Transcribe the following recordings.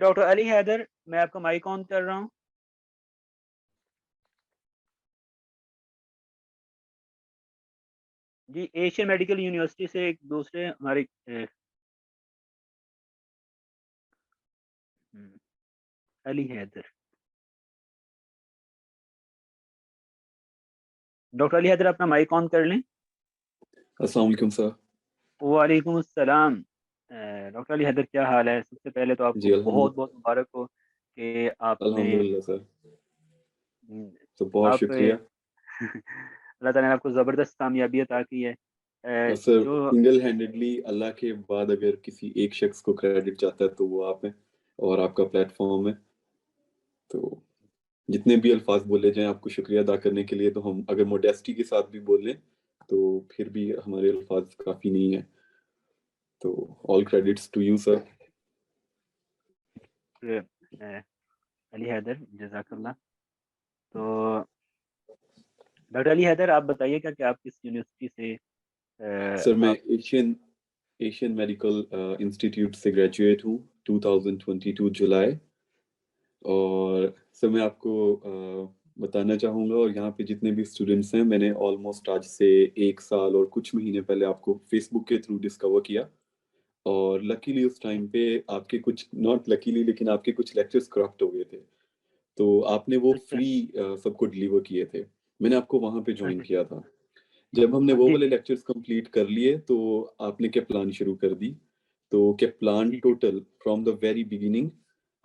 Doctor Ali Haider, मैं आपका mic on कर रहा हूँ। जी, एशियन मेडिकल यूनिवर्सिटी से एक दूसरे हमारे हुँ, अली हैदर। डॉक्टर अली हैदर अपना माइक ऑन कर लें। अस्सलाम वालेकुम सर। वालेकुम अस्सलाम। डॉक्टर अली हैदर क्या हाल है? सबसे पहले तो जी आपको अल्हम्दुलिल्लाह। बहुत-बहुत मुबारक हो कि आपने अल्हम्दुलिल्लाह सर। हुँ, तो बहुत आप शुक्रिया। अल्लाह ताला ने आपको ज़बरदस्त कामयाबी अता की है। और सर जो सिंगल हैंडेडली अल्लाह के बाद अगर किसी एक शख्स को क्रेडिट जाता है तो वो आप हैं और आपका प्लेटफ़ॉर्म है। तो जितने भी अल्फ़ाज़ बोले जाएँ आपको शुक्रिया अदा करने के लिए तो हम अगर मॉडेस्टी के साथ भी बोलें, तो फिर भी हमारे अल्फ़ाज़ काफ़ी नहीं है। तो all credits to you sir. Ali Haidar जज़ाकल्लाह। तो डॉक्टर अली हैदर आप बताइए कि आप किस यूनिवर्सिटी से सर मैं आप एशियन एशियन मेडिकल इंस्टीट्यूट से ग्रेजुएट हूँ 2022 जुलाई। और सर मैं आपको बताना चाहूँगा और यहाँ पे जितने भी स्टूडेंट्स हैं मैंने ऑलमोस्ट आज से 1 साल और कुछ महीने पहले आपको फ़ेसबुक के थ्रू डिस्कवर किया और लकीली उस टाइम पे आपके कुछ नॉट लकीली लेकिन आपके कुछ लेक्चर्स करप्ट हो गए थे। तो आपने वो अच्छा, फ्री सबको डिलीवर किए थे। मैंने आपको वहाँ पे जॉइन अच्छा। किया था। जब हमने वो जी, वाले जी। लेक्चर्स कंप्लीट कर लिए तो आपने केप्लान शुरू कर दी। तो केप्लान जी, जी। Total from the very beginning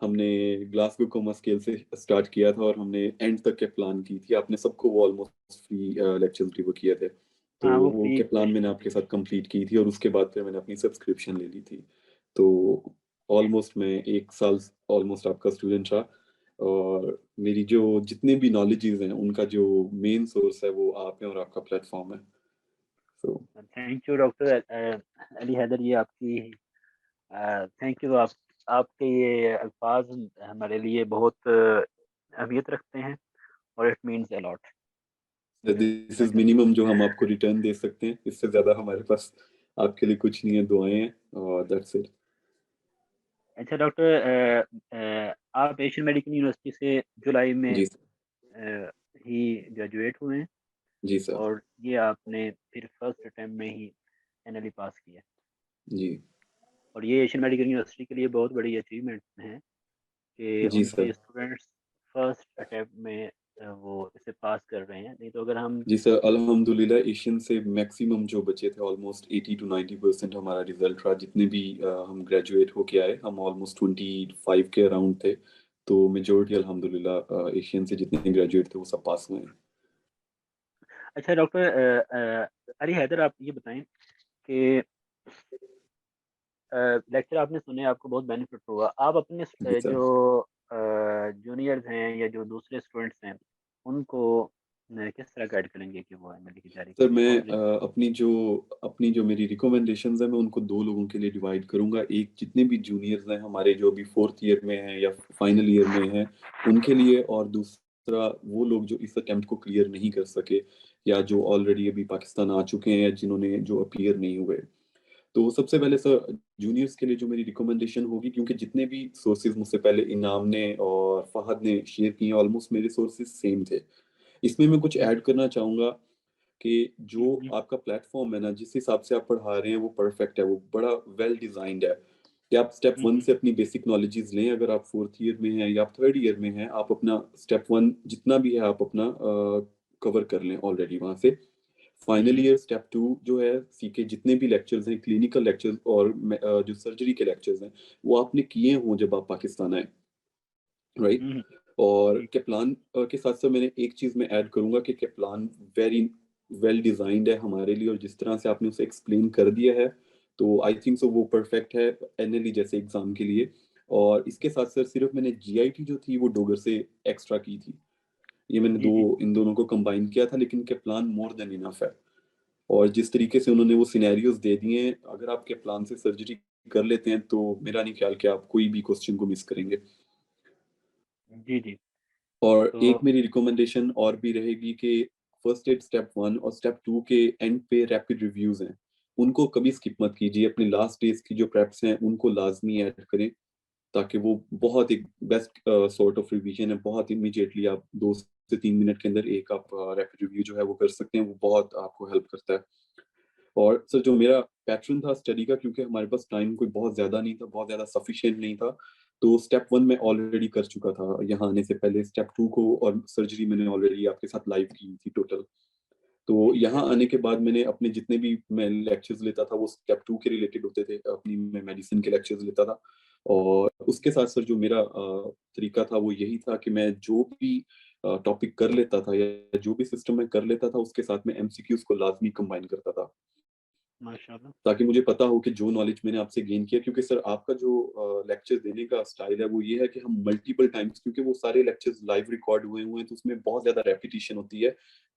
हमने ग्लासगो कोमा स्केल से स्टार्ट किया था और हमने एंड तक केप्लान की थी। आपने सबको वो ऑलमोस्ट फ्री लेक्चर्स डिलीवर किए थे। तो हाँ, वो वो फ्री केप्लान मैंने आपके साथ कंप्लीट की थी और उसके बाद फिर मैंने अपनी सब्सक्रिप्शन ले ली थी। तो ऑलमोस्ट मैं 1 साल ऑलमोस्ट आपका स्टूडेंट रहा और मेरी जो जितने भी नॉलेजेस हैं उनका जो मेन सोर्स है वो आप हैं और आपका प्लेटफ़ॉर्म है। So thank you doctor Ali Haider ये आपकी थैंक यू आप आपके ये अल्फाज़ हमारे लिए बहुत अहमियत रखते हैं और it means a lot. This is जज़ाकल्लाह। मिनिमम जो हम आपको रिटर्न दे सकते हैं। इससे ज़्यादा हमारे पास आपके लिए कुछ नहीं है, दुआएँ हैं और दैट्स इट। अच्छा डॉक्टर आप एशियन मेडिकल यूनिवर्सिटी से जुलाई में जी, ही ग्रेजुएट हुए हैं जी सर। और ये आपने फिर फर्स्ट अटेम्प्ट में ही फाइनली पास किया जी। और ये एशियन मेडिकल यूनिवर्सिटी के लिए बहुत बड़ी अचीवमेंट है कि जी उनके सर। स्टूडेंट्स फर्स्ट अटेम्प्ट में वो इसे पास कर रहे हैं नहीं तो अगर हम जी सर, अल्हम्दुलिल्लाह एशियन से मैक्सिमम जो बचे थे ऑलमोस्ट 80 टू 90% हमारा रिज़ल्ट रहा। जितने भी हम ग्रेजुएट होके आए, हम ऑलमोस्ट 25 के अराउंड थे। तो मेजॉरिटी अल्हम्दुलिल्लाह एशियन से जितने ग्रेजुएट थे वो सब पास हुए हैं। अच्छा डॉक्टर अली हैदर आप ये बताएं कि लेक्चर आपने सुने आपको बहुत बेनिफिट हुआ आप अपने जी सर। जो जूनियर्स हैं या जो दूसरे स्टूडेंट्स हैं उनको किस तरह गाइड करेंगे कि वो एमएलए की तैयारी सर करें मैं कौन सी अपनी जो मेरी रिकमेंडेशंस हैं मैं उनको 2 लोगों के लिए डिवाइड करूँगा। एक जितने भी जूनियर्स हैं हमारे जो अभी 4th ईयर में हैं या फाइनल ईयर में हैं, उनके लिए और दूसरा वो लोग जो इस अटेम्प्ट को क्लियर नहीं कर सके या जो ऑलरेडी अभी पाकिस्तान आ चुके हैं या जिन्होंने जो अपीयर नहीं हुए। तो सबसे पहले सर जूनियर्स के लिए जो मेरी रिकमेंडेशन होगी क्योंकि जितने भी सोर्सेज़ मुझसे पहले इनाम ने और फ़हद ने शेयर किए ऑलमोस्ट मेरे सोर्सेज़ सेम थे। इसमें मैं कुछ जी ऐड करना चाहूँगा कि जी जो जी आपका प्लेटफ़ॉर्म है ना, जिस हिसाब से आप पढ़ा रहे हैं वो परफ़ेक्ट है, वो बड़ा वेल डिज़ाइन्ड है, कि आप स्टेप 1 हम्म, से अपनी बेसिक नॉलेजेस लें, अगर आप 4th ईयर में हैं या आप 3rd ईयर में हैं, आप अपना स्टेप 1 जितना भी है आप अपना कवर कर लें ऑलरेडी वहाँ से। फाइनल हम्म, ईयर स्टेप 2 जो है, सीके जितने भी लेक्चर्स हैं, क्लिनिकल लेक्चर्स और जो सर्जरी के लेक्चर्स हैं, वो आपने किए हों जब आप पाकिस्तान आए, राइट? हम्म, और जी केप्लान के साथ-साथ मैंने एक चीज़ मैं ऐड करूँगा कि केप्लान वेरी वेल डिज़ाइन्ड है हमारे लिए और जिस तरह से आपने उसे एक्सप्लेन कर दिया है, तो आई थिंक सो वो परफेक्ट है एनएलई जैसे एग्ज़ाम के लिए। और इसके साथ-साथ सिर्फ़ मैंने जीआईटी जो थी वो डोगर से एक्स्ट्रा की थी। ये मैंने जी जी 2 इन दोनों को कंबाइन किया था लेकिन केप्लान मोर देन इनफ है। और जिस तरीके से उन्होंने वो सिनेरियोज़ दे दिए हैं, अगर आप केप्लान से सर्जरी कर लेते हैं, तो मेरा नहीं ख्याल कि आप कोई भी क्वेश्चन को मिस करेंगे। जी जी और तो एक मेरी रिकमेंडेशन और भी रहेगी कि फर्स्ट एड स्टेप 1 और स्टेप 2 के एंड पे रैपिड रिव्यूज़ हैं, उनको कभी स्किप मत कीजिए। अपने लास्ट डेज़ की जो प्रेप्स हैं, उनको लाज़मी ऐड करें। ताकि वो बहुत एक बेस्ट सॉर्ट ऑफ रिवीजन है, बहुत इमीडिएटली आप 2 से 3 मिनट के अंदर एक आप रैपिड रिव्यू जो है वो कर सकते हैं, वो बहुत आपको हेल्प करता है। और सर जो मेरा पैटर्न था स्टडी का, क्योंकि हमारे पास टाइम कोई बहुत ज़्यादा नहीं था, बहुत ज़्यादा सफिशिएंट नहीं था, तो स्टेप 1 मैं ऑलरेडी कर चुका था यहाँ आने से पहले। स्टेप 2 को और सर्जरी मैंने ऑलरेडी आपके साथ लाइव की थी टोटल। तो यहाँ आने के बाद मैंने अपने जितने भी मैं लेक्चर्स लेता था वो स्टेप 2 के रिलेटेड होते थे, अपनी मैं मेडिसिन के लेक्चर्स लेता था। और उसके साथ सर जो मेरा तरीका था वो यही था कि मैं जो भी टॉपिक कर लेता था या जो भी सिस्टम मैं कर लेता था, उसके साथ में एमसीक्यूज़ को लाज़मी कंबाइन करता था। माशाल्लाह। ताकि मुझे पता हो कि जो नॉलेज मैंने आपसे गेन किया, क्योंकि सर आपका जो लेक्चर देने का स्टाइल है वो ये है कि हम मल्टीपल टाइम्स, क्योंकि वो सारे लेक्चर्स लाइव रिकॉर्ड हुए हैं तो उसमें बहुत ज़्यादा रेपिटिशन होती है।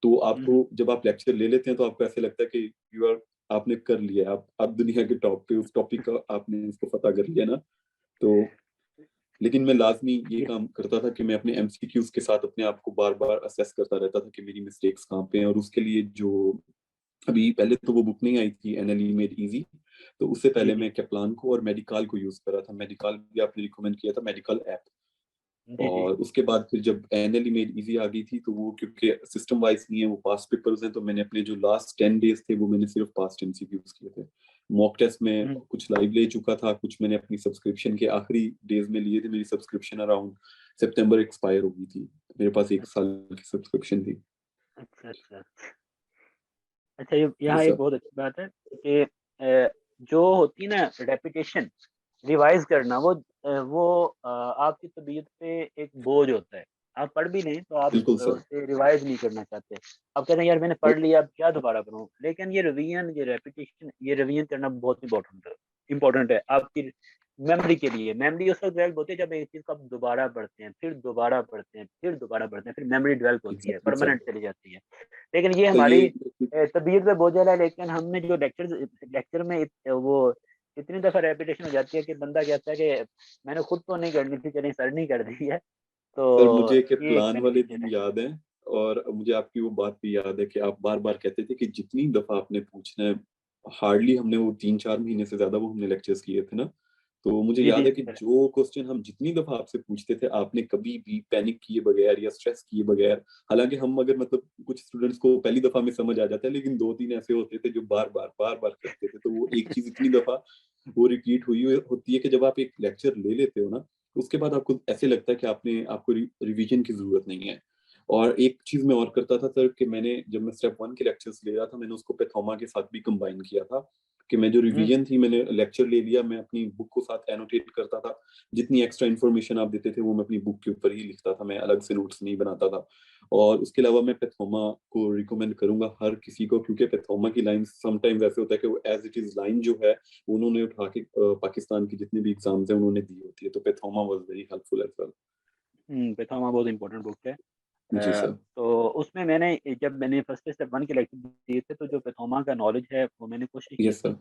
तो हुँ, आपको जब आप लेक्चर ले लेते हैं तो आपको ऐसे लगता है कि यू आर आपने कर लिया है, आप दुनिया के टॉप पे उस टॉपिक का आपने उसको पता कर लिया ना। तो लेकिन मैं लाज़मी ये ये काम करता था कि मैं अपने एमसीक्यूज़ के साथ अपने आप को बार-बार असेस करता रहता था कि मेरी मिस्टेक्स कहाँ पे हैं, और उसके लिए जो अभी पहले तो वो बुक नहीं आई थी एनएलई मेड इजी, तो उससे जी, पहले जी। मैं कैप्लान को और मेडिकल को यूज कर रहा था। मेडिकल भी आपने रिकमेंड किया था, मेडिकल ऐप। जी, जी। और उसके बाद फिर जब एनएलई मेड इजी आ गई थी, तो वो क्योंकि सिस्टम वाइज नहीं है, वो पास्ट पेपर्स हैं, तो मैंने अपने जो लास्ट 10 डेज थे वो मैंने सिर्फ पास्ट एमसीक्यूज किए थे। मॉक टेस्ट में हुँ, कुछ लाइव ले चुका था, कुछ मैंने अपनी सब्सक्रिप्शन के आखिरी डेज में लिए थे। मेरी सब्सक्रिप्शन अराउंड सितंबर एक्सपायर हो गई थी, मेरे पास एक अच्छा, साल की सब्सक्रिप्शन थी। अच्छा, अच्छा। अच्छा, ये जी यहाँ एक सर। बहुत अच्छी बात है कि जो होती है ना रेपिटेशन, रिवाइज़ करना आपकी तबीयत पे एक बोझ होता है। आप पढ़ भी लें तो आप बिल्कुल सर। उसे रिवाइज़ नहीं करना चाहते। आप कहते हैं यार मैंने पढ़ लिया अब क्या दोबारा पढूँ? लेकिन ये रिवीजन, ये रेपिटेशन, ये रिवीजन करना बहुत इम्पोर्टेंट है आपकी मेमोरी के लिए। मेमोरी उस वक़्त डेवलप होती है जब एक चीज़ को आप दोबारा पढ़ते हैं, फिर दोबारा पढ़ते हैं, फिर दोबारा पढ़ते हैं, फिर मेमोरी डेवलप होती है, एग्जैक्टली सर। परमानेंट चली जाती है। लेकिन ये तो ये हमारी तबीयत पे बोझ है, लेकिन हमने जो लेक्चर में वो इतनी दफ़ा रेपिटेशन हो जाती है कि बंदा कहता है कि मैंने खुद तो नहीं करनी थी, चलिए सर ने कर दी है। सर तो मुझे के ये एक प्लान वाले बेनिफिशियल दिन है। याद हैं, और मुझे आपकी वो बात भी याद है कि आप बार-बार कहते थे कि जितनी दफ़ा आपने पूछना है, हार्डली हमने वो 3-4 महीने से ज़्यादा वो हमने लेक्चर्स किए थे ना, तो मुझे जी, याद जी, है कि सर। जो क्वेश्चन हम जितनी दफ़ा आपसे पूछते थे, आपने कभी भी पैनिक किए बगैर या स्ट्रेस किए बगैर, हालाँकि हम अगर मतलब कुछ स्टूडेंट्स को पहली दफ़ा में समझ आ जाता है, लेकिन 2-3 ऐसे होते थे जो बार-बार, बार-बार करते थे, तो वो एक चीज़ इतनी दफ़ा वो रिपीट हुई होती है कि जब आप एक लेक्चर ले लेते हो ना, उसके बाद आपको ऐसे लगता है कि आपको रिवीजन की ज़रूरत नहीं है। और एक चीज़ मैं और करता था सर कि मैंने जब मैं स्टेप 1 के लेक्चर्स ले रहा था, मैंने उसको पैथोमा के साथ भी कंबाइन किया था, कि मैं जो हुँ, रिवीजन थी मैंने लेक्चर ले लिया, मैं अपनी बुक को साथ एनोटेट करता था। जितनी एक्स्ट्रा इन्फॉर्मेशन आप देते थे वो मैं अपनी बुक के ऊपर ही लिखता था, मैं अलग से नोट्स नहीं बनाता था। और उसके अलावा मैं पैथोमा को रिकमेंड करूँगा हर किसी को, क्योंकि पैथोमा की लाइन समटाइम्स ऐसे होता है कि वो एज़ इट इज़ लाइन जो है, उन्होंने उठा के पाकिस्तान की जितने भी एग्ज़ाम्स हैं उन्होंने दी होती है, तो Pathoma was very helpful as well. हुँ, पितामह बहुत इम्पोर्टेंट बुक है। जी सर। तो उसमें जब मैंने फर्स्ट स्टेप 1 के लेक्चर दिए थे, तो जो पितामह का नॉलेज है, वो मैंने कोशिश की यस थी सर।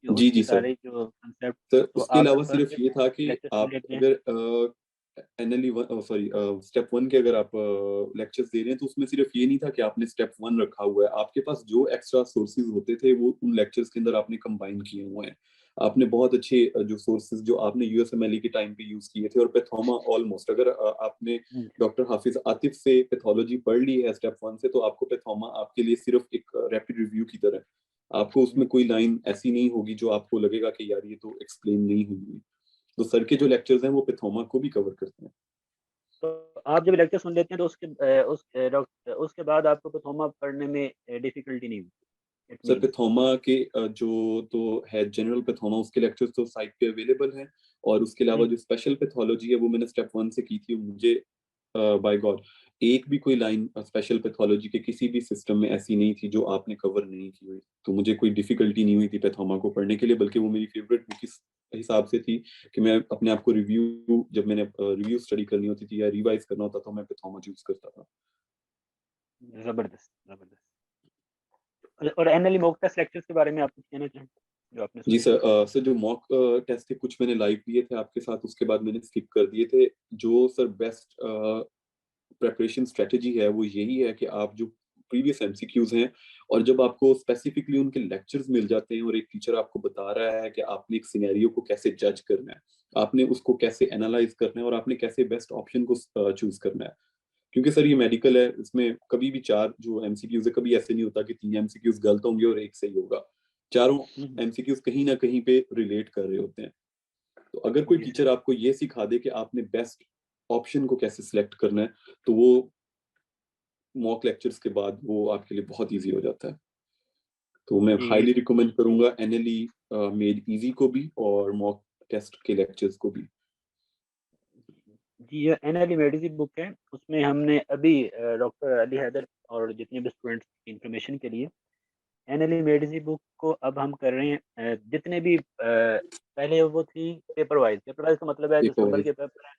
कि जी, उसके जी सर। सारे जो कांसेप्ट, सर तो उसके आप जब अलावा फर्स्ट सिर्फ ये था कि लेक्चर सुन आप लेते हैं। अगर स्टेप 1 के अगर आप लेक्चर्स दे रहे हैं, तो उसमें सिर्फ ये नहीं था कि आपने स्टेप 1 रखा हुआ है। आपके पास जो एक्स्ट्रा सोर्सेज़ होते थे, वो उन लेक्चर्स के अंदर आपने कंबाइन किए हुए हैं। आपने बहुत अच्छे जो सोर्सेज़ जो आपने यूएसएमएलई के टाइम पे यूज़ किए थे, और पैथोमा ऑलमोस्ट अगर आपने हुँ, डॉक्टर हाफिज़ आतिफ से पैथोलॉजी पढ़ ली है स्टेप 1 से, तो आपको पैथोमा आपके लिए सिर्फ एक रैपिड रिव्यू की तरह है। आपको हुँ। उसमें कोई लाइन ऐसी नहीं होगी जो आपको लगेगा कि यार ये तो एक्सप्लेन नहीं हुई है। तो सर के जो लेक्चर्स हैं वो पैथोमा को भी कवर करते हैं। तो आप जब लेक्चर सुन लेते हैं तो उसके बाद आपको पितामह पढ़ने में डिफ़िकल्टी नहीं होती, इट सर मीन्स। पैथोमा के जो तो है जनरल पैथोमा, उसके लेक्चर्स तो साइट पे अवेलेबल हैं, और उसके अलावा हुँ, जो स्पेशल पैथोलॉजी है वो मैंने स्टेप 1 से की थी। मुझे बाय गॉड एक भी कोई लाइन स्पेशल पैथोलॉजी के किसी भी सिस्टम में ऐसी नहीं थी जो आपने कवर नहीं की हुई। तो मुझे कोई डिफिकल्टी नहीं हुई थी पैथोमा को पढ़ने के लिए, बल्कि वो मेरी फेवरेट बुक इस हिसाब से थी कि मैं अपने आप को जब मैंने रिव्यू स्टडी करनी होती थी या रिवाइज़ करना होता था, तो मैं पैथोमा चूज़ करता था। ज़बरदस्त, ज़बरदस्त। और एनुअली मॉक टेस्ट लेक्चर्स के बारे में आप कुछ कहना चाहें, जो आपने जी सुने? सर। सर जो मॉक टेस्ट थे कुछ मैंने लाइव दिए थे आपके साथ, उसके बाद मैंने स्किप कर दिए थे। जो सर बेस्ट प्रिपरेशन स्ट्रैटेजी है वो यही है कि आप जो प्रीवियस एमसीक्यूज़ हैं और जब आपको स्पेसिफिकली उनके लेक्चर्स मिल जाते हैं और एक टीचर आपको बता रहा है कि आपने एक सिनेरियो को कैसे जज करना है, आपने उसको कैसे एनालाइज करना है और आपने कैसे बेस्ट ऑप्शन को चूज करना है। क्योंकि सर ये मेडिकल है, इसमें कभी भी 4 जो एमसीक्यूज है, कभी ऐसे नहीं होता कि 3 एमसीक्यूज गलत होंगे और 1 सही होगा। चारों एमसीक्यूज कहीं ना कहीं पे रिलेट कर रहे होते हैं। तो अगर कोई जी सर। टीचर आपको ये सिखा दे कि आपने बेस्ट ऑप्शन को कैसे सिलेक्ट करना है, तो वो मॉक लेक्चर्स के बाद वो आपके लिए बहुत इजी हो जाता है। तो मैं जी हाईली रिकमेंड करूंगा एनएलई मेड इजी को भी और मॉक टेस्ट के लेक्चर्स को भी। जी, ये एनएलई मेडिसिन बुक है, उसमें हमने अभी डॉक्टर अली हैदर और जितने भी स्टूडेंट्स की इंफॉर्मेशन के लिए एनएलई मेडिसिन बुक को अब हम कर रहे हैं जितने भी पहले वो थी पेपर वाइज का मतलब है एक दिसंबर और के पेपर हैं,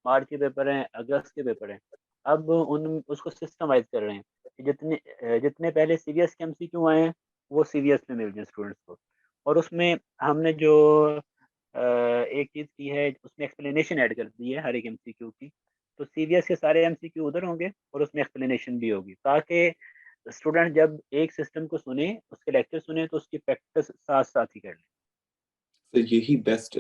मार्च के पेपर हैं, अगस्त के पेपर हैं। अब उन उसको सिस्टम वाइज कर रहे हैं कि जितने पहले सीवीएस के एमसीक्यू आए हैं वो सीवीएस में मिल जाए स्टूडेंट्स को। और उसमें हमने जो एक चीज़ की है, उसमें एक्सप्लेनेशन ऐड कर दी है हर एक एमसीक्यू की। तो सीवीएस के सारे एमसीक्यू उधर होंगे और उसमें एक्सप्लेनेशन भी होगी, ताकि स्टूडेंट जब एक सिस्टम को सुने, उसके लेक्चर सुने, तो उसकी प्रैक्टिस साथ साथ ही कर लें। तो यही बेस्ट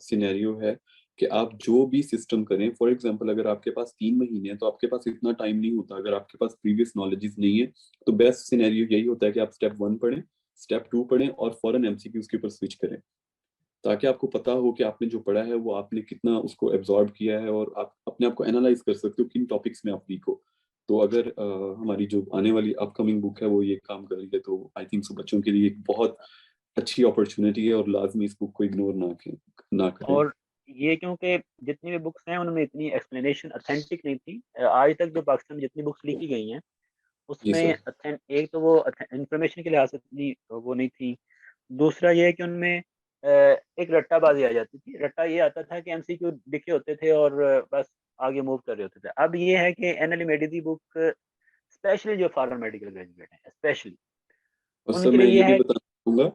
सिनेरियो है कि आप जो भी सिस्टम करें, फॉर एग्जांपल अगर आपके पास 3 महीने हैं तो आपके पास इतना टाइम नहीं होता, अगर आपके पास प्रीवियस नॉलेजेस नहीं है, तो बेस्ट सिनेरियो यही होता है कि आप स्टेप 1 पढ़ें, स्टेप 2 पढ़ें और फौरन एमसीक्यूज के ऊपर स्विच करें, ताकि आपको पता हो कि आपने जो पढ़ा है वो आपने कितना उसको एब्जॉर्ब किया है और आप अपने आप को एनालाइज कर सकते हो किन टॉपिक्स में आप वीक हो। तो अगर हमारी जो आने वाली अपकमिंग बुक है वो ये काम कर रही है, तो आई थिंक सो बच्चों के लिए एक बहुत अच्छी अपॉर्चुनिटी है और लाजमी इस बुक को इग्नोर ना करें। और ये क्योंकि जितनी भी बुक्स हैं उनमें इतनी एक्सप्लेनेशन ऑथेंटिक नहीं थी। आज तक जो पाकिस्तान में जितनी बुक्स लिखी गई हैं जी उसमें सर। एक तो वो इंफॉर्मेशन के लिहाज से इतनी वो नहीं थी। दूसरा ये है कि उनमें एक रट्टाबाजी आ जाती थी। रट्टा ये आता था कि एमसीक्यू लिखे होते थे और बस आगे मूव कर रहे होते थे। अब ये है कि एनएल मेडिसी बुक स्पेशली जो फॉरेन मेडिकल ग्रेजुएट हैं स्पेशली और सर उनके मैं लिए ये ये भी है बताना कि चाहूंगा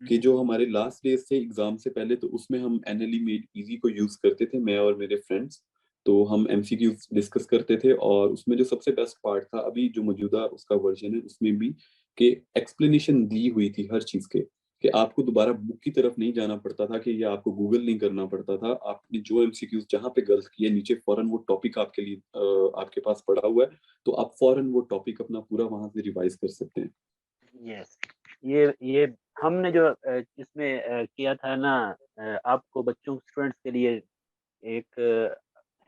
कि हम्म, जो हमारे लास्ट डेज थे एग्जाम से पहले, तो उसमें हम एनएलई मेड इजी को यूज करते थे, मैं और मेरे फ्रेंड्स। तो हम एमसीक्यूज डिस्कस करते थे और उसमें जो सबसे बेस्ट पार्ट था, अभी जो मौजूदा उसका वर्जन है उसमें भी, कि एक्सप्लेनेशन दी हुई थी हर चीज के, कि आपको दोबारा बुक की तरफ नहीं जाना पड़ता था, कि ये आपको गूगल नहीं करना पड़ता था। आपने जो एमसीक्यूज जहाँ पे गलत किए, नीचे फौरन वो टॉपिक आपके लिए आपके पास पड़ा हुआ है, तो आप फौरन वो टॉपिक अपना पूरा वहां से रिवाइज कर सकते हैं। यस, ये हमने जो इसमें किया था ना, आपको बच्चों स्टूडेंट्स के लिए एक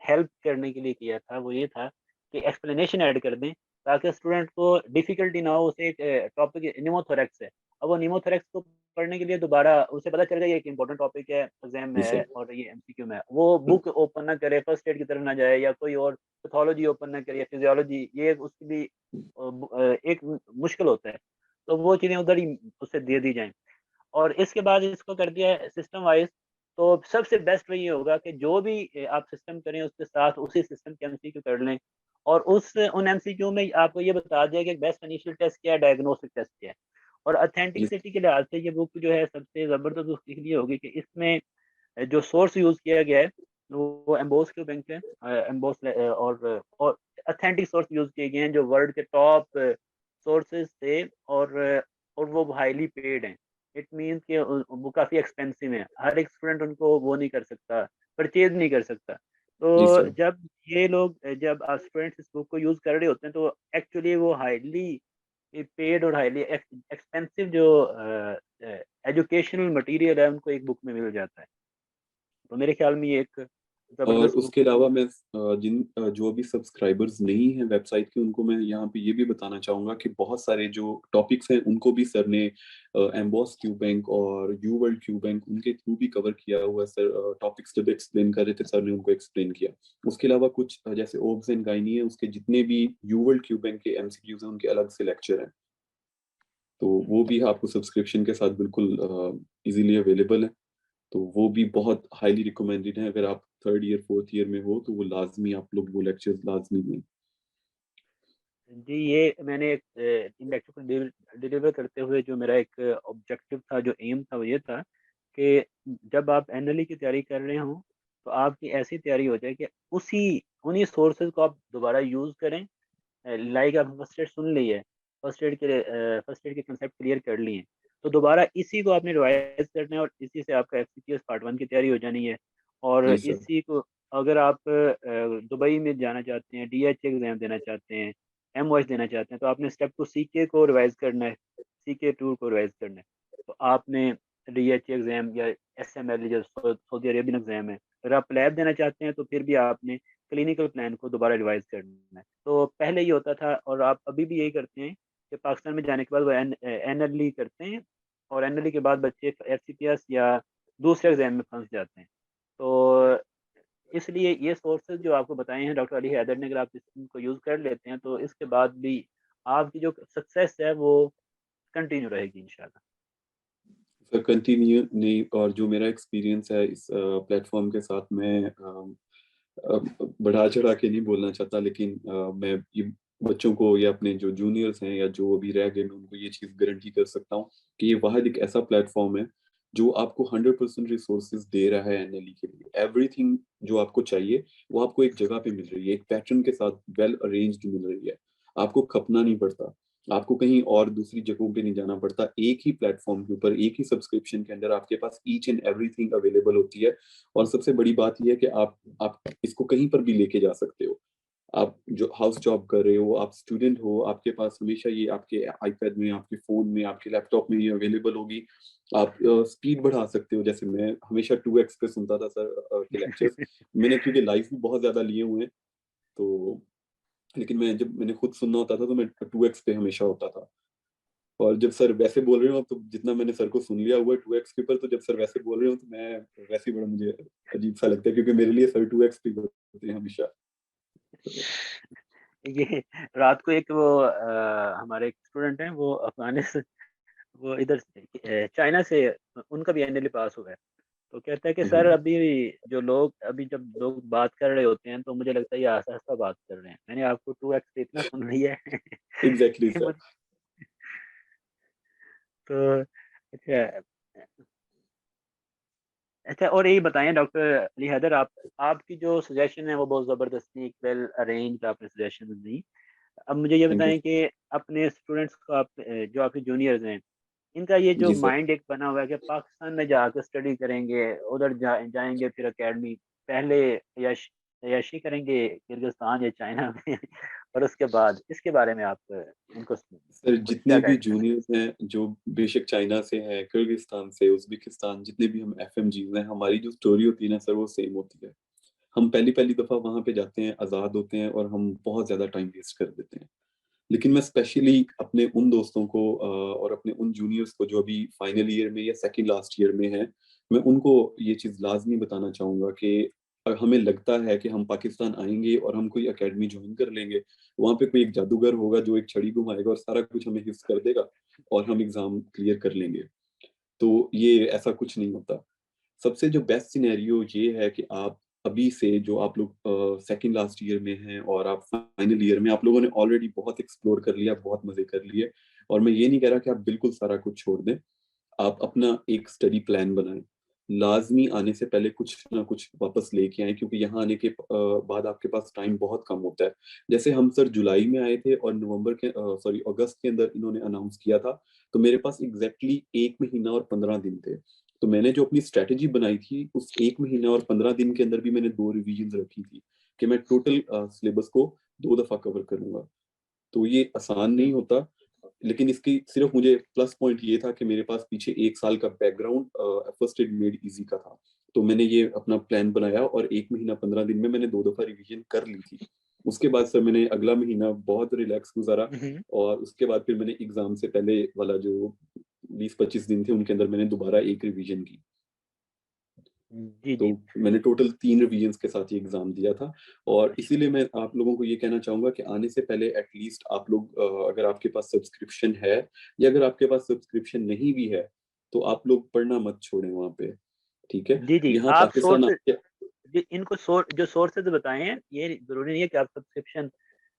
हेल्प करने के लिए किया था, वो ये था कि एक्सप्लेनेशन ऐड कर दें ताकि स्टूडेंट को डिफिकल्टी ना हो। उसे एक टॉपिक निमोथोरेक्स है, अब वो निमोथोरेक्स को पढ़ने के लिए दोबारा उसे पता चल गया ये एक इंपॉर्टेंट टॉपिक है, एग्जाम में जी है सर। और ये एमसीक्यू में है, वो बुक ओपन ना करे, फर्स्ट एड की तरफ ना जाए या कोई और पैथोलॉजी ओपन ना करे या फिजियोलॉजी, ये उसकी भी एक मुश्किल होता है। तो वो चीज़ें उधर ही उसे दे दी जाएं। और इसके बाद इसको कर दिया है सिस्टम वाइज। तो सबसे बेस्ट वही होगा कि जो भी आप सिस्टम करें उसके साथ उसी सिस्टम के एमसीक्यू कर लें। और उस उन एमसीक्यू में आपको ये बता दिया कि बेस्ट इनिशियल टेस्ट क्या है, डायग्नोस्टिक टेस्ट क्या है। और जी अथेंटिसिटी के लिहाज से ये बुक जो है सबसे ज़बरदस्त उसके लिए होगी कि इसमें जो सोर्स यूज़ किया गया है वो एम्बोस के बैंक है, एम्बोस और अथेंटिक सोर्स यूज़ किए गए हैं जो वर्ल्ड के टॉप सोर्सेज थे। और वो हाईली पेड हैं। इट मीन्स कि वो काफ़ी एक्सपेंसिव है, हर एक स्टूडेंट उनको वो नहीं कर सकता, परचेज नहीं कर सकता। जी तो सर। जब स्टूडेंट्स इस बुक को यूज़ कर रहे होते हैं तो एक्चुअली वो हाईली पेड और हाईली एक्सपेंसिव जो एजुकेशनल मटेरियल है उनको एक बुक में मिल जाता है। तो मेरे ख्याल में ये एक और ज़बरदस्त बुक उसके है। अलावा मैं जो अभी सब्सक्राइबर्स नहीं हैं वेबसाइट के, उनको मैं यहाँ पे ये भी बताना चाहूंगा कि बहुत सारे जो टॉपिक्स हैं उनको भी सर ने एम्बॉस क्यू बैंक और यू वर्ल्ड क्यू बैंक उनके थ्रू भी कवर किया हुआ है सर। टॉपिक्स जब एक्सप्लेन कर रहे थे सर ने उनको एक्सप्लेन किया। उसके अलावा कुछ जैसे ओब्स एंड गाइनी है, उसके जितने भी यू वर्ल्ड क्यू बैंक के एमसीक्यूज हैं उनके अलग से लेक्चर हैं, तो वो भी आपको सब्सक्रिप्शन के साथ बिल्कुल इजीली अवेलेबल है। तो वो भी बहुत हाईली रिकमेंडेड है, अगर आप थर्ड ईयर फोर्थ ईयर में हो तो वो लाजमी आप लोग वो लेक्चर्स लाजमी लें। जी, ये मैंने इन लेक्चर को डिलीवर करते हुए जो मेरा एक ऑब्जेक्टिव था, जो एम था, वो ये था कि जब आप एनएलई की तैयारी कर रहे हो तो आपकी ऐसी तैयारी हो जाए कि उसी उन्हीं सोर्सेज को आप दोबारा यूज़ करें। लाइक आप फर्स्ट एड सुन ली है, फर्स्ट एड के कंसेप्ट क्लियर कर लिए हैं, तो दोबारा इसी को आपने रिवाइज करना है और इसी से आपका एफसीपीएस पार्ट 1 की तैयारी हो जानी है। और जी सर। इसी को अगर आप दुबई में जाना चाहते हैं, डीएचए एग्जाम देना चाहते हैं, एमओएस देना चाहते हैं, तो आपने स्टेप टू सीके को रिवाइज करना है, सीके टू को रिवाइज करना है। तो आपने डीएचए एग्जाम या एसएमएल जो सऊदी अरेबियन एग्जाम है, अगर आप लैब देना चाहते हैं तो फिर भी आपने क्लिनिकल प्लान को दोबारा रिवाइज करना है। तो पहले ये होता था और आप अभी भी यही करते हैं कि पाकिस्तान में जाने के बाद वो एनएलई करते हैं और एनएलई के बाद बच्चे एफसीपीएस या दूसरे एग्जाम में फंस जाते हैं। तो इसलिए ये सोर्सेज जो आपको बताए हैं डॉक्टर अली हैदर ने, अगर आप इनको यूज़ कर लेते हैं तो इसके बाद भी आपकी जो सक्सेस है वो कंटिन्यू रहेगी इंशाल्लाह। सर कंटिन्यू नहीं, और जो मेरा एक्सपीरियंस है इस प्लेटफॉर्म के साथ, मैं बढ़ा चढ़ा के नहीं बोलना चाहता, लेकिन मैं ये बच्चों को या अपने जो जूनियर्स हैं या जो अभी रह गए, मैं उनको ये चीज़ गारंटी कर सकता हूँ कि ये वाहिद एक ऐसा प्लेटफॉर्म है जो आपको 100% रिसोर्सेज दे रहा है एनएलई के लिए। एवरीथिंग जो आपको चाहिए वो आपको एक जगह पे मिल रही है, एक पैटर्न के साथ वेल अरेंज्ड मिल रही है। आपको खपना नहीं पड़ता, आपको कहीं और दूसरी जगहों पे नहीं जाना पड़ता। एक ही प्लेटफॉर्म के ऊपर, एक ही सब्सक्रिप्शन के अंदर आपके पास ईच एंड एवरीथिंग अवेलेबल होती है। और सबसे बड़ी बात यह है कि आप इसको कहीं पर भी लेके जा सकते हो। आप जो हाउस जॉब कर रहे हो, आप स्टूडेंट हो, आपके पास हमेशा ये आपके आईपैड में, आपके फ़ोन में, आपके लैपटॉप में ये अवेलेबल होगी। आप स्पीड बढ़ा सकते हो। जैसे मैं हमेशा 2x पे सुनता था सर के लेक्चर्स। मैंने क्योंकि लाइव भी बहुत ज़्यादा लिए हुए हैं, तो लेकिन जब मैंने खुद सुनना होता था तो मैं 2x पे हमेशा होता था। और जब सर वैसे बोल रहे हो, तो जितना मैंने सर को सुन लिया हुआ है 2x के ऊपर, तो जब सर वैसे बोल रहे हो तो मैं वैसे ही बड़ा मुझे अजीब सा लगता है, क्योंकि मेरे लिए सर 2x पे होते हैं हमेशा। ये रात को एक वो हमारे एक स्टूडेंट हैं, वो अफगानिस्तान, वो इधर चाइना से, उनका भी एनएलई पास हुआ है। तो कहता है कि सर अभी जब लोग बात कर रहे होते हैं तो मुझे लगता है ये आस्ता आस्ता बात कर रहे हैं, मैंने आपको 2x पे इतना सुन लिया है एग्जैक्टली कि सर। तो अच्छा। अच्छा, और यही बताएं डॉक्टर अली हैदर, आप आपकी जो सजेशन है वो बहुत ज़बरदस्ती एक वेल अरेंज्ड आपने सजेशन दी। अब मुझे ये थैंक यू। बताएं कि अपने स्टूडेंट्स को आप जो आपके जूनियर्स हैं, इनका ये जो जी सर। माइंड एक बना हुआ है कि पाकिस्तान में जाकर स्टडी करेंगे, उधर जाएंगे फिर एकेडमी, पहले याशी करेंगे किर्गिस्तान या चाइना में और उसके बाद इसके बारे में आप इनको सर कुछ जितने क्या भी गाइड करेंगे? जूनियर्स हैं, जो बेशक चाइना से हैं, किर्गिस्तान से, उज़्बेकिस्तान, जितने भी हम एफएमजीज हैं, हमारी जो स्टोरी होती है ना सर, वो सेम होती है। हम पहली पहली दफा वहां पे जाते हैं, आजाद होते हैं, और हम बहुत ज्यादा टाइम वेस्ट कर देते हैं। लेकिन मैं स्पेशली अपने उन दोस्तों को और अपने उन जूनियर्स को जो अभी फाइनल ईयर में या सेकंड लास्ट ईयर में हैं, मैं उनको ये चीज़ लाजमी बताना चाहूँगा कि हमें लगता है कि हम पाकिस्तान आएंगे और हम कोई एकेडमी ज्वाइन कर लेंगे, वहाँ पे कोई एक जादूगर होगा जो एक छड़ी घुमाएगा और सारा कुछ हमें हिफ्स कर देगा और हम एग्ज़ाम क्लियर कर लेंगे। तो ये ऐसा कुछ नहीं होता। सबसे जो बेस्ट सिनेरियो ये है कि आप अभी से, जो आप लोग सेकंड लास्ट ईयर में हैं और आप फाइनल ईयर में, आप लोगों ने ऑलरेडी बहुत एक्सप्लोर कर लिया, बहुत मजे कर लिए। और मैं ये नहीं कह रहा कि आप बिल्कुल सारा कुछ छोड़ दें। आप अपना एक स्टडी प्लान बनाएं। लाजमी आने से पहले कुछ ना कुछ वापस लेके आए, क्योंकि यहाँ आने के बाद आपके पास टाइम बहुत कम होता है। जैसे हम सर जुलाई में आए थे और नवंबर के सॉरी अगस्त के अंदर इन्होंने अनाउंस किया था, तो मेरे पास एग्जैक्टली 1 महीना और 15 दिन थे। तो मैंने जो अपनी स्ट्रेटेजी बनाई थी, उस 1 महीने और 15 दिन के अंदर भी मैंने 2 रिवीजन रखी थी कि मैं टोटल सिलेबस को 2 दफा कवर करूंगा। तो ये आसान नहीं होता, लेकिन इसकी सिर्फ मुझे प्लस पॉइंट ये था कि मेरे पास पीछे 1 साल का background first aid made easy का था। तो मैंने ये अपना प्लान बनाया और 1 महीना 15 दिन में मैंने 2 दफा रिवीजन कर ली थी। उसके बाद सर मैंने अगला महीना बहुत रिलैक्स गुजारा, और उसके बाद फिर मैंने एग्जाम से पहले वाला जो 20-25 दिन थे, उनके अंदर मैंने दोबारा एक रिवीजन की। जी तो जी। मैंने टोटल 3 रिवीजन्स के साथ ये एग्जाम दिया था। और माशा। इसीलिए मैं आप लोगों को ये कहना चाहूंगा कि आने से पहले एटलीस्ट आप लोग, अगर आपके पास सब्सक्रिप्शन है या अगर आपके पास सब्सक्रिप्शन नहीं भी है, तो आप लोग पढ़ना मत छोड़ें वहाँ पे। ठीक है। जी जी, यहाँ आप पाकिस्तान सोर्स आपके। इनको जो सोर्सेज बताए हैं ये जरूरी नहीं है कि आप सब्सक्रिप्शन,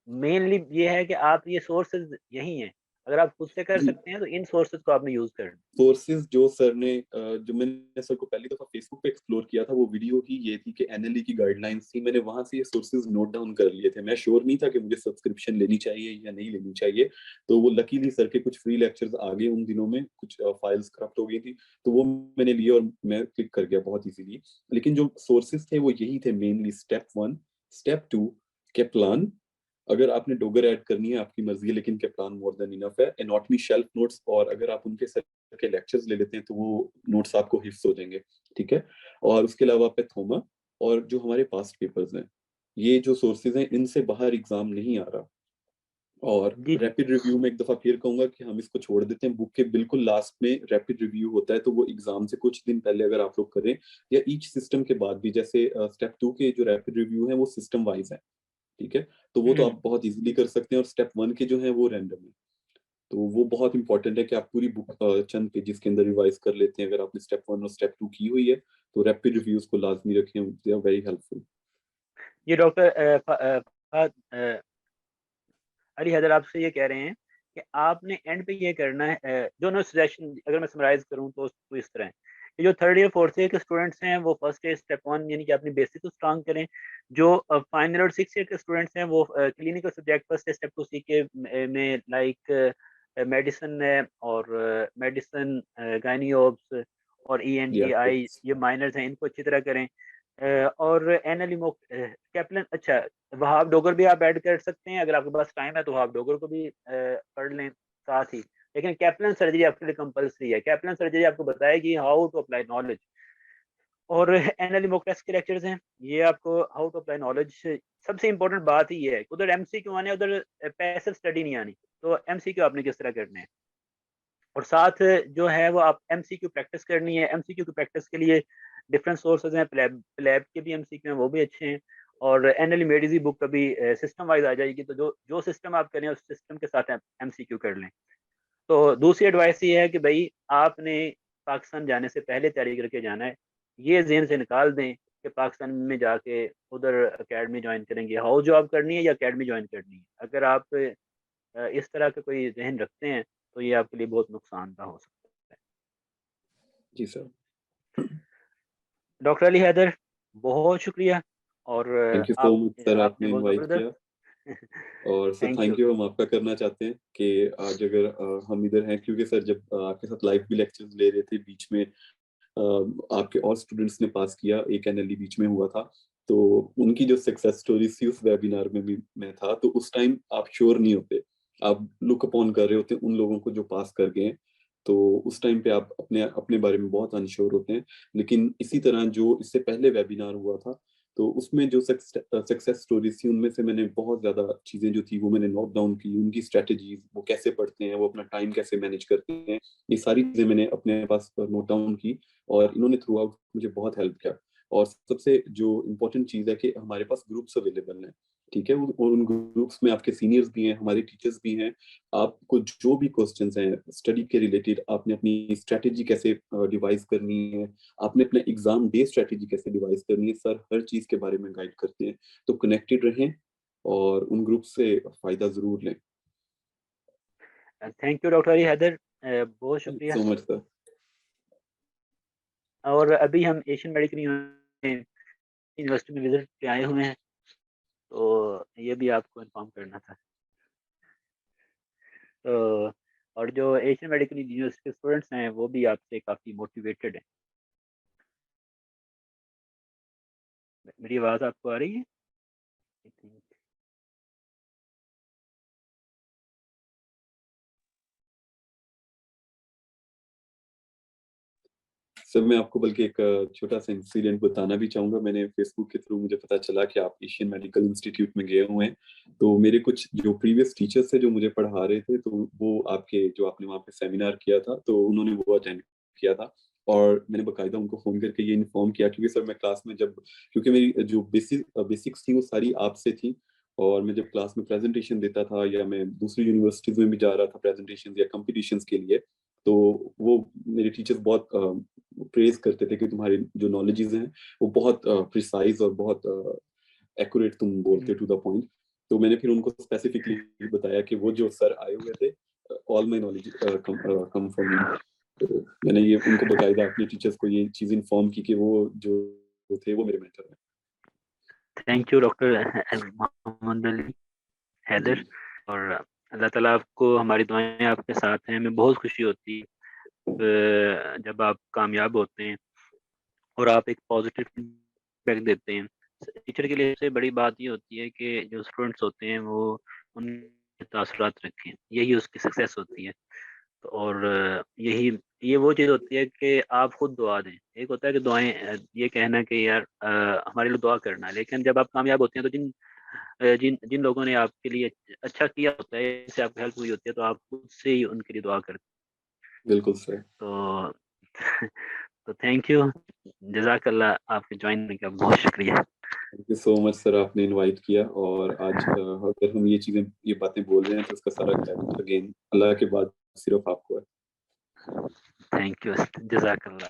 मेनली ये है कि आप ये सोर्सेज यही हैं। अगर आप खुद से कर जी। सकते हैं तो इन सोर्सेज को आपने यूज करना। सोर्सेज जो सर ने जो मैंने सर को पहली दफा फेसबुक पे एक्सप्लोर किया था, वो वीडियो ही ये थी कि एनएलई की गाइडलाइंस थी। मैंने वहां से ये सोर्सेज नोट डाउन कर लिए थे। मैं श्योर नहीं था कि मुझे सब्सक्रिप्शन लेनी चाहिए या नहीं लेनी चाहिए। तो वो लकीली सर के कुछ फ्री लेक्चर्स आ गए उन दिनों में, कुछ फाइल्स करप्ट हो गई थी, तो वो मैंने लिए और मैं क्लिक कर गया बहुत इजीली। लेकिन जो सोर्सेज थे वो यही थे मेनली। Step 1, step 2 केप्लान। अगर आपने डोगर ऐड करनी है आपकी मर्जी है, लेकिन केप्लान मोर देन इनफ है। एनाटॉमी शेल्फ नोट्स, और अगर आप उनके सर के लेक्चर्स ले लेते हैं तो वो नोट्स आपको हिफ्स हो जाएंगे, ठीक है। और उसके अलावा पे थोमा, और जो हमारे पास्ट पेपर्स हैं, ये जो सोर्सेज हैं इनसे बाहर एग्जाम नहीं आ रहा। और जी जी। रैपिड रिव्यू में एक दफा फिर कहूंगा कि हम इसको छोड़ देते हैं। बुक के बिल्कुल लास्ट में रैपिड रिव्यू होता है, तो वो एग्जाम से कुछ दिन पहले अगर आप लोग करें, या ईच सिस्टम के बाद भी, जैसे स्टेप 2 के जो रैपिड रिव्यू है वो सिस्टम वाइज है, ठीक है। तो वो तो हम्म। आप बहुत इजीली कर सकते हैं। और स्टेप 1 के जो है वो रैंडम है। तो वो बहुत इंपॉर्टेंट है कि आप पूरी बुक चंद पेजेस के अंदर रिवाइज कर लेते हैं। अगर आपने स्टेप 1 और स्टेप 2 की हुई है तो रैपिड रिव्यूज को लाजमी रखें, दे आर वेरी हेल्पफुल। ये डॉक्टर अली हैदर आपसे ये कह रहे हैं कि आपने एंड पे ये करना है, जो नो सजेशन अगर मैं समराइज करूं तो इस तरह है कि जो थर्ड ईयर फोर्थ ईयर के स्टूडेंट्स हैं वो फर्स्ट ईयर स्टेप 1 यानी कि अपनी बेसिक को स्ट्रांग करें। जो फाइनल और सिक्स ईयर के स्टूडेंट्स हैं वो क्लिनिकल सब्जेक्ट फर्स्ट स्टेप 2 सी के में लाइक मेडिसिन है, और मेडिसिन गायनियोब्स और ई एन या टी आई ये माइनर्स हैं, इनको अच्छी तरह करें। और एनएलई मोक कैप्लन, अच्छा वहाब डोगर भी आप ऐड कर सकते हैं, अगर आपके पास टाइम है तो वहाब डोगर को भी पढ़ लें साथ ही। लेकिन कैप्लन सर्जरी आपके लिए कंपलसरी है। कैप्लन सर्जरी आपको बताएगी हाउ टू अप्लाई नॉलेज, और एनएलई मोक टेस्ट के लेक्चर्स हैं, ये आपको हाउ टू अप्लाई नॉलेज। सबसे इंपॉर्टेंट बात ही ये है, उधर एमसीक्यू आने, उधर पैसिव स्टडी नहीं आनी। तो एमसीक्यू आपने किस तरह करने हैं, और साथ जो है वो आप एमसीक्यू प्रैक्टिस करनी है। एमसीक्यू की प्रैक्टिस के लिए डिफरेंट सोर्सेज हैं, प्लेब प्लेब के भी एमसीक्यू हैं, वो भी अच्छे हैं। और एनएल मेडिजी बुक कभी सिस्टम वाइज आ जाएगी, तो जो जो सिस्टम आप करें उस सिस्टम के साथ एमसीक्यू कर लें। तो दूसरी एडवाइस ये है कि भाई आपने पाकिस्तान जाने से पहले तैयारी करके जाना है। ये जहन से निकाल दें कि पाकिस्तान में जाके उधर अकेडमी ज्वाइन करेंगे, हाउस जॉब करनी है या अकेडमी ज्वाइन करनी है। अगर आप इस तरह का कोई जहन रखते हैं तो ये आपके लिए बहुत नुकसानदा हो सकता है। जी सर। डॉक्टर अली हैदर, बहुत शुक्रिया। और थैंक यू सो आप मच सर, आपने आपने बहुत इनवाइट ज़बरदस्त। किया। और sir thank you. Thank you, हम आपका करना चाहते हैं कि आज अगर हम इधर हैं, क्योंकि सर जब आपके साथ लाइव भी लेक्चर्स ले रहे थे, बीच में आपके और स्टूडेंट्स ने पास किया, एक एनएलई बीच में हुआ था, तो उनकी जो सक्सेस स्टोरीज थी उस वेबिनार में भी मैं था। तो उस टाइम आप श्योर नहीं होते, आप लुक अपॉन कर रहे होते उन लोगों को जो पास कर गए हैं। तो उस टाइम पे आप अपने अपने बारे में बहुत अनश्योर होते हैं। लेकिन इसी तरह जो इससे पहले वेबिनार हुआ था, तो उसमें जो सक्सेस स्टोरीज थी उनमें से मैंने बहुत ज्यादा चीजें जो थी वो मैंने नोट डाउन की। उनकी स्ट्रेटजीज, वो कैसे पढ़ते हैं, वो अपना टाइम कैसे मैनेज करते हैं, ये सारी चीजें मैंने अपने पास नोट डाउन की। और इन्होंने थ्रू आउट मुझे बहुत हेल्प किया। और सबसे जो इम्पोर्टेंट चीज है कि हमारे पास ग्रुप्स अवेलेबल हैं, ठीक है। और उन ग्रुप्स में आपके सीनियर्स भी हैं, हमारे टीचर्स भी हैं। आपको जो भी क्वेश्चंस हैं स्टडी के रिलेटेड, आपने अपनी स्ट्रेटेजी कैसे डिवाइस करनी है, आपने अपना एग्जाम डे स्ट्रेटेजी कैसे डिवाइस करनी है, सर हर चीज के बारे में गाइड करते हैं। तो कनेक्टेड रहें और उन ग्रुप से फायदा जरूर लें। Thank you doctor Ali Haider, बहुत थैंक शुक्रिया। So much sir. और अभी हम एशियन मेडिकल यूनिवर्सिटी में विजिट पे आए हुए हैं, तो ये भी आपको इन्फॉर्म करना था। तो और जो एशियन मेडिकल यूनिवर्सिटी के स्टूडेंट्स हैं वो भी आपसे काफ़ी मोटिवेटेड हैं। मेरी आवाज़ आपको आ रही है? सर मैं आपको बल्कि एक छोटा सा इंसिडेंट बताना भी चाहूंगा। मैंने फेसबुक के थ्रू मुझे पता चला कि आप एशियन मेडिकल इंस्टीट्यूट में गए हुए हैं। तो मेरे कुछ जो प्रीवियस टीचर्स थे जो मुझे पढ़ा रहे थे, तो वो आपके जो आपने वहाँ पे सेमिनार किया था, तो उन्होंने वो अटेंड किया था। और मैंने बकायदा उनको फोन करके ये इन्फॉर्म किया, क्योंकि सर मैं क्लास में जब, क्योंकि मेरी जो बेसिक्स थी वो सारी आपसे थी। और मैं जब क्लास में प्रेजेंटेशन देता था, या मैं दूसरी यूनिवर्सिटीज में भी जा रहा था प्रेजेंटेशन या कॉम्पिटिशन्स के लिए, तो वो मेरे टीचर्स बहुत प्रेज करते थे कि तुम्हारे जो नॉलेजेस हैं वो बहुत प्रिसाइज और बहुत एक्यूरेट तुम बोलते टू द पॉइंट। तो मैंने फिर उनको स्पेसिफिकली बताया कि वो जो सर आए हुए थे all my knowledge come from you. तो मैंने ये उनको बकायदा अपने टीचर्स को ये चीज़ इन्फॉर्म की कि वो जो थे वो मेरे मेंटर हैं। Thank you doctor Mohammad Ali Haidar. जी, और अल्लाह ताला आपको, हमारी दुआएं आपके साथ हैं। हमें बहुत खुशी होती है जब आप कामयाब होते हैं और आप एक पॉजिटिव फीडबैक देते हैं। टीचर के लिए सबसे बड़ी बात ये होती है कि जो स्टूडेंट्स होते हैं वो उनके तासुरात रखें, यही उसकी सक्सेस होती है। तो और यही ये वो चीज़ होती है कि आप खुद दुआ दें। एक होता है कि दुआएं ये कहना कि यार हमारे लिए दुआ करना है, लेकिन जब आप कामयाब होते हैं तो जिन जिन लोगों ने आपके लिए अच्छा किया होता है, जिससे आपको हेल्प हुई होती है, तो आप खुद से ही उनके लिए दुआ करते बिल्कुल सर। हैं। तो तो थैंक यू, जज़ाकल्लाह, आपके ज्वाइन होने का बहुत शुक्रिया। Thank you so much sir, आपने इनवाइट किया और आज अगर हम ये बातें बोल रहे हैं तो इसका सारा क्रेडिट अगेन अल्लाह के बाद सिर्फ आपको है। थैंक यू, जज़ाकल्लाह।